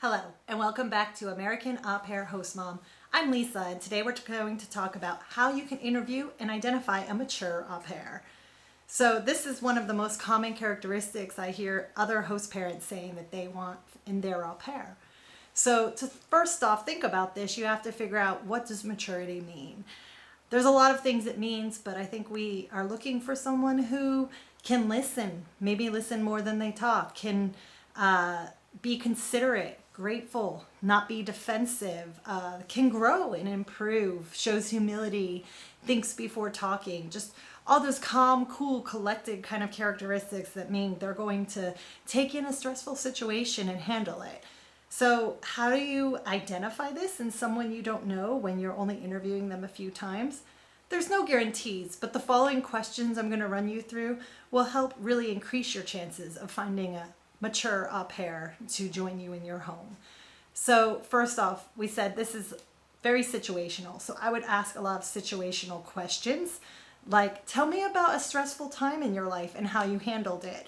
Hello, and welcome back to American Aupair Host Mom. I'm Lisa, and today we're going to talk about how you can interview and identify a mature au pair. So this is one of the most common characteristics I hear other host parents saying that they want in their au pair. So to first off think about this, you have to figure out, what does maturity mean? There's a lot of things it means, but I think we are looking for someone who can listen, maybe listen more than they talk, can be considerate, grateful, not be defensive, can grow and improve, shows humility, thinks before talking, just all those calm, cool, collected kind of characteristics that mean they're going to take in a stressful situation and handle it. So how do you identify this in someone you don't know when you're only interviewing them a few times? There's no guarantees, but the following questions I'm going to run you through will help really increase your chances of finding a mature au pair to join you in your home. So first off, we said this is very situational. So I would ask a lot of situational questions, like, tell me about a stressful time in your life and how you handled it.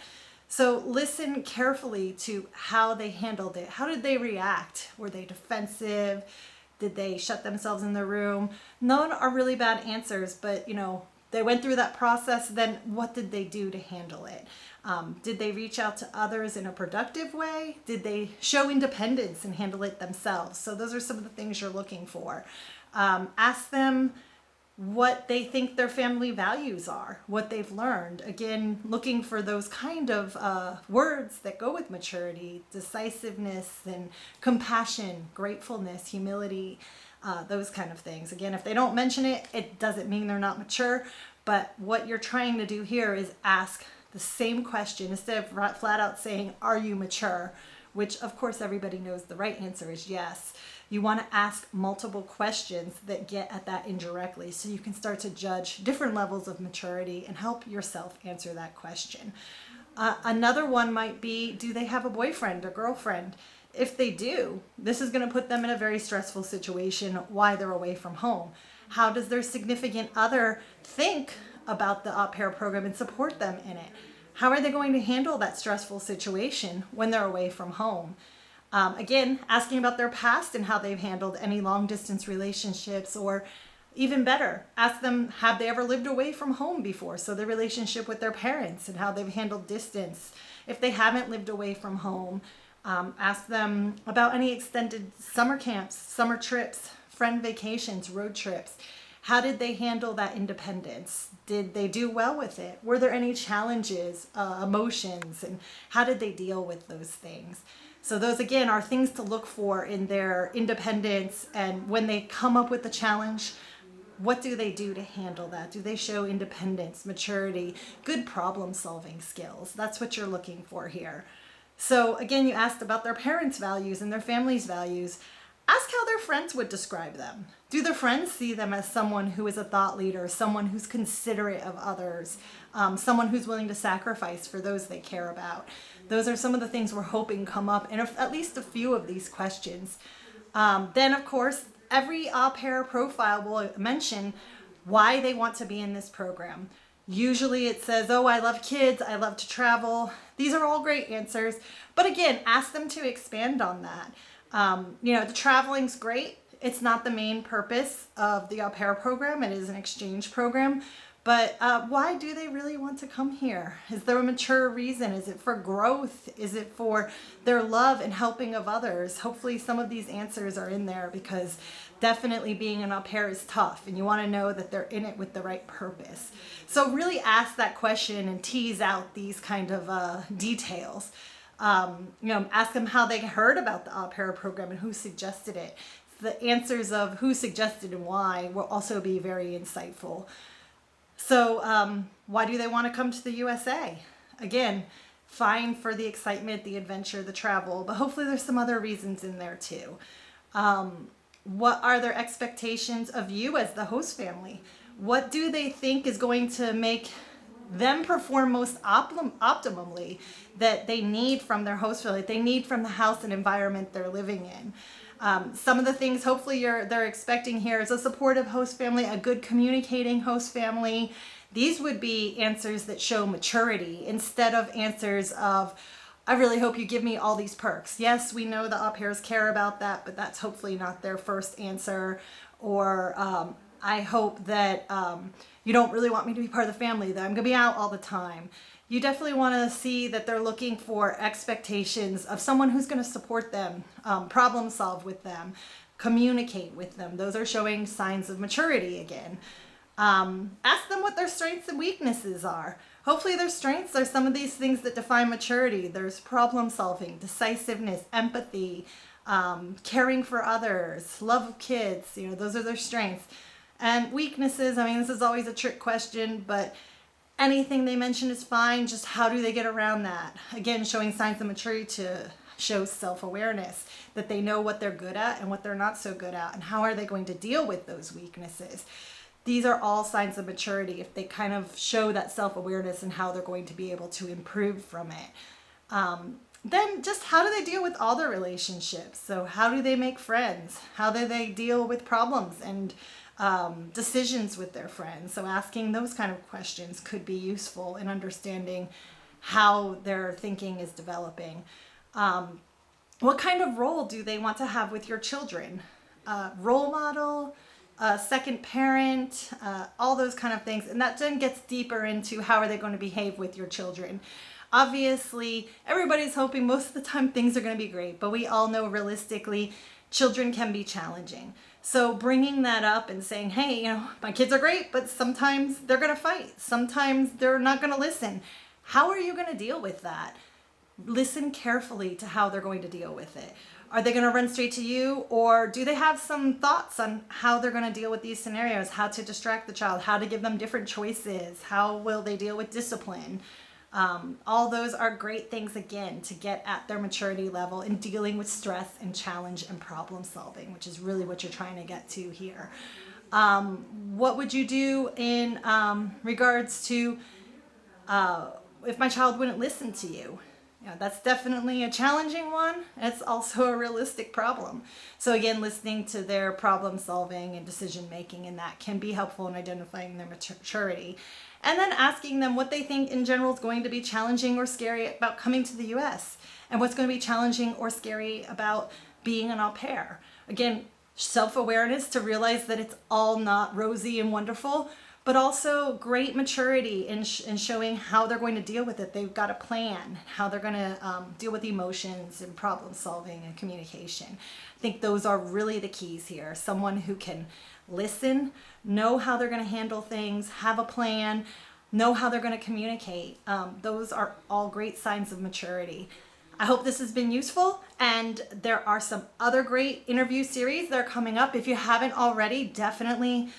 So listen carefully to how they handled it. How did they react? Were they defensive? Did they shut themselves in the room? None are really bad answers, but they went through that process. Then what did they do to handle it? Did they reach out to others in a productive way? Did they show independence and handle it themselves? So those are some of the things you're looking for. Ask them what they think their family values are, what they've learned. Again, looking for those kind of words that go with maturity: decisiveness and compassion, gratefulness, humility, those kind of things. Again, if they don't mention it, it doesn't mean they're not mature, but what you're trying to do here is ask the same question instead of flat out saying, are you mature? Which of course everybody knows the right answer is yes. You want to ask multiple questions that get at that indirectly, so you can start to judge different levels of maturity and help yourself answer that question. Another one might be, do they have a boyfriend or girlfriend? If they do, this is going to put them in a very stressful situation while they're away from home. How does their significant other think about the au pair program and support them in it? How are they going to handle that stressful situation when they're away from home? Again, asking about their past and how they've handled any long distance relationships, or even better, ask them, have they ever lived away from home before? So their relationship with their parents and how they've handled distance. If they haven't lived away from home, ask them about any extended summer camps, summer trips, friend vacations, road trips. How did they handle that independence? Did they do well with it? Were there any challenges, emotions, and how did they deal with those things? So those, again, are things to look for in their independence. And when they come up with a challenge, what do they do to handle that? Do they show independence, maturity, good problem-solving skills? That's what you're looking for here. So again, you asked about their parents' values and their family's values. Ask how their friends would describe them. Do their friends see them as someone who is a thought leader, someone who's considerate of others, someone who's willing to sacrifice for those they care about? Those are some of the things we're hoping come up in at least a few of these questions. Then, of course, every au pair profile will mention why they want to be in this program. Usually it says, oh, I love kids, I love to travel. These are all great answers. But again, ask them to expand on that. The traveling's great. It's not the main purpose of the au pair program. It is an exchange program. But why do they really want to come here? Is there a mature reason? Is it for growth? Is it for their love and helping of others? Hopefully some of these answers are in there, because definitely being an au pair is tough, and you want to know that they're in it with the right purpose. So really ask that question and tease out these kind of details. Ask them how they heard about the au pair program and who suggested it. The answers of who suggested and why will also be very insightful. So why do they want to come to the USA? Again, fine for the excitement, the adventure, the travel, but hopefully there's some other reasons in there too. What are their expectations of you as the host family? What do they think is going to make them perform most optimally, that they need from their host family, they need from the house and environment they're living in? Some of the things hopefully they're expecting here is a supportive host family, a good communicating host family. These would be answers that show maturity instead of answers of, I really hope you give me all these perks. Yes, we know the au pairs care about that, but that's hopefully not their first answer. Or I hope that you don't really want me to be part of the family, that I'm going to be out all the time. You definitely want to see that they're looking for expectations of someone who's going to support them, problem solve with them, communicate with them. Those are showing signs of maturity again. Ask them what their strengths and weaknesses are. Hopefully their strengths are some of these things that define maturity. There's problem solving, decisiveness, empathy, caring for others, love of kids. Those are their strengths. And weaknesses, I mean, this is always a trick question, but anything they mention is fine. Just how do they get around that? Again, showing signs of maturity to show self-awareness, that they know what they're good at and what they're not so good at, and how are they going to deal with those weaknesses. These are all signs of maturity if they kind of show that self-awareness and how they're going to be able to improve from it. Then just how do they deal with all their relationships? So how do they make friends? How do they deal with problems and decisions with their friends? So asking those kind of questions could be useful in understanding how their thinking is developing. What kind of role do they want to have with your children? Role model, second parent, all those kind of things. And that then gets deeper into how are they going to behave with your children. Obviously, everybody's hoping most of the time things are going to be great, but we all know realistically children can be challenging. So bringing that up and saying, hey, my kids are great, but sometimes they're going to fight. Sometimes they're not going to listen. How are you going to deal with that? Listen carefully to how they're going to deal with it. Are they going to run straight to you, or do they have some thoughts on how they're going to deal with these scenarios, how to distract the child, how to give them different choices, how will they deal with discipline? All those are great things, again, to get at their maturity level in dealing with stress and challenge and problem solving, which is really what you're trying to get to here. What would you do in regards to if my child wouldn't listen to you? That's definitely a challenging one. It's also a realistic problem. So again, listening to their problem solving and decision making, and that can be helpful in identifying their maturity. And then asking them what they think in general is going to be challenging or scary about coming to the US, and what's going to be challenging or scary about being an au pair. Again, self-awareness to realize that it's all not rosy and wonderful, but also great maturity in showing how they're going to deal with it. They've got a plan, how they're going to deal with emotions and problem solving and communication. I think those are really the keys here. Someone who can listen, know how they're going to handle things, have a plan, know how they're going to communicate. Those are all great signs of maturity. I hope this has been useful, and there are some other great interview series that are coming up. If you haven't already, definitely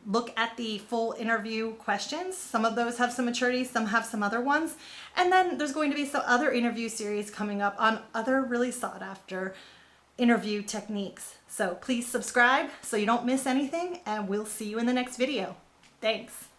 look at the full interview questions. Some of those have some maturity, some have some other ones. And then there's going to be some other interview series coming up on other really sought after interview techniques. So please subscribe so you don't miss anything, and we'll see you in the next video. Thanks.